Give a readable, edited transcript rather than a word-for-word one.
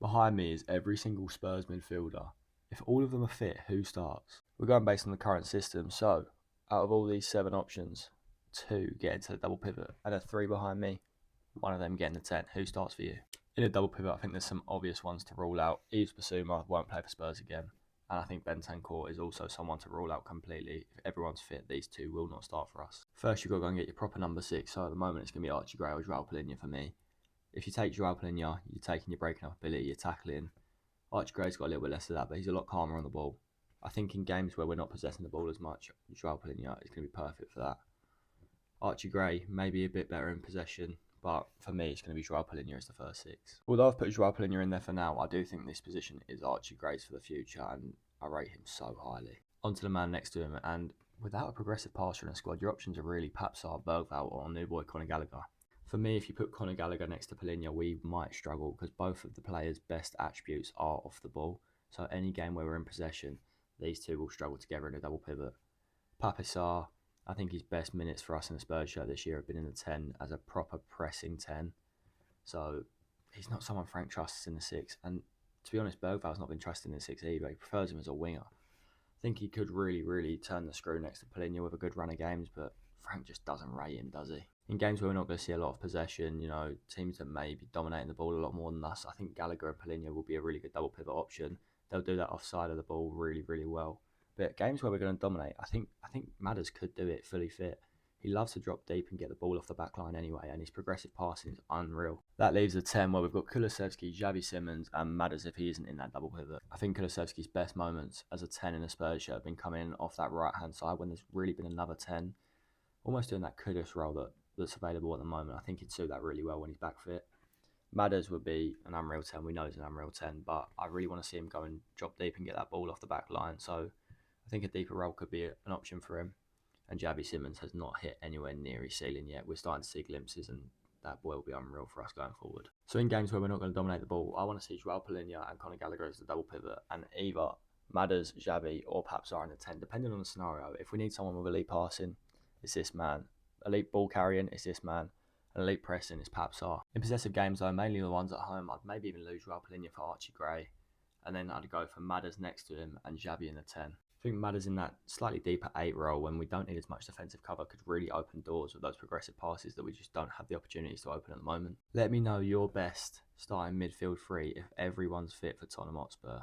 Behind me is every single Spurs midfielder. If all of them are fit, who starts? We're going based on the current system, so out of all these 7 options, 2 get into the double pivot, and a 3 behind me, one of them getting the 10. Who starts for you? In a double pivot, I think there's some obvious ones to rule out. Yves Bissouma won't play for Spurs again, and I think Bentancur is also someone to rule out completely. If everyone's fit, these 2 will not start for us. First, you've got to go and get your proper number 6, so at the moment it's going to be Archie Gray or Joao Palhinha for me. If you take Joao Palhinha, you're taking your breaking up ability, your tackling. Archie Gray's got a little bit less of that, but he's a lot calmer on the ball. I think in games where we're not possessing the ball as much, Joao Palhinha is going to be perfect for that. Archie Gray may be a bit better in possession, but for me, it's going to be Joao Palhinha as the first 6. Although I've put Joao Palhinha in there for now, I do think this position is Archie Gray's for the future, and I rate him so highly. On to the man next to him, and without a progressive passer in the squad, your options are really Papsar, Bergvall, or new boy Conor Gallagher. For me, if you put Conor Gallagher next to Palhinha, we might struggle because both of the players' best attributes are off the ball. So any game where we're in possession, these 2 will struggle together in a double pivot. Papisar, I think his best minutes for us in the Spurs shirt this year have been in the 10 as a proper pressing 10. So he's not someone Frank trusts in the 6. And to be honest, Bergvall's not been trusted in the 6 either. He prefers him as a winger. I think he could really turn the screw next to Palhinha with a good run of games, but Frank just doesn't rate him, does he? In games where we're not going to see a lot of possession, teams that may be dominating the ball a lot more than us, I think Gallagher and Palhinha will be a really good double pivot option. They'll do that offside of the ball really well. But games where we're going to dominate, I think Madders could do it fully fit. He loves to drop deep and get the ball off the back line anyway, and his progressive passing is unreal. That leaves a 10 where we've got Kulusevski, Xavi Simons, and Madders if he isn't in that double pivot. I think Kulusevski's best moments as a 10 in the Spurs shirt have been coming off that right-hand side when there's really been another 10. Almost doing that Kudus role that's available at the moment. I think he'd suit that really well when he's back fit. Madders would be an unreal 10. We know he's an unreal 10, but I really want to see him go and drop deep and get that ball off the back line. So I think a deeper role could be an option for him. And Xavi Simons has not hit anywhere near his ceiling yet. We're starting to see glimpses, and that boy will be unreal for us going forward. So in games where we're not going to dominate the ball, I want to see Joao Palhinha and Conor Gallagher as the double pivot, and either Madders, Xavi, or Papsar in the 10, depending on the scenario. If we need someone with elite passing, it's this man. Elite ball carrying, it's this man. And elite pressing, it's Papsar. In possessive games, though, mainly the ones at home, I'd maybe even lose Joao Palhinha for Archie Gray. And then I'd go for Madders next to him and Xavi in the 10. I think Madders in that slightly deeper 8 role when we don't need as much defensive cover could really open doors with those progressive passes that we just don't have the opportunities to open at the moment. Let me know your best starting midfield 3 if everyone's fit for Tottenham Hotspur.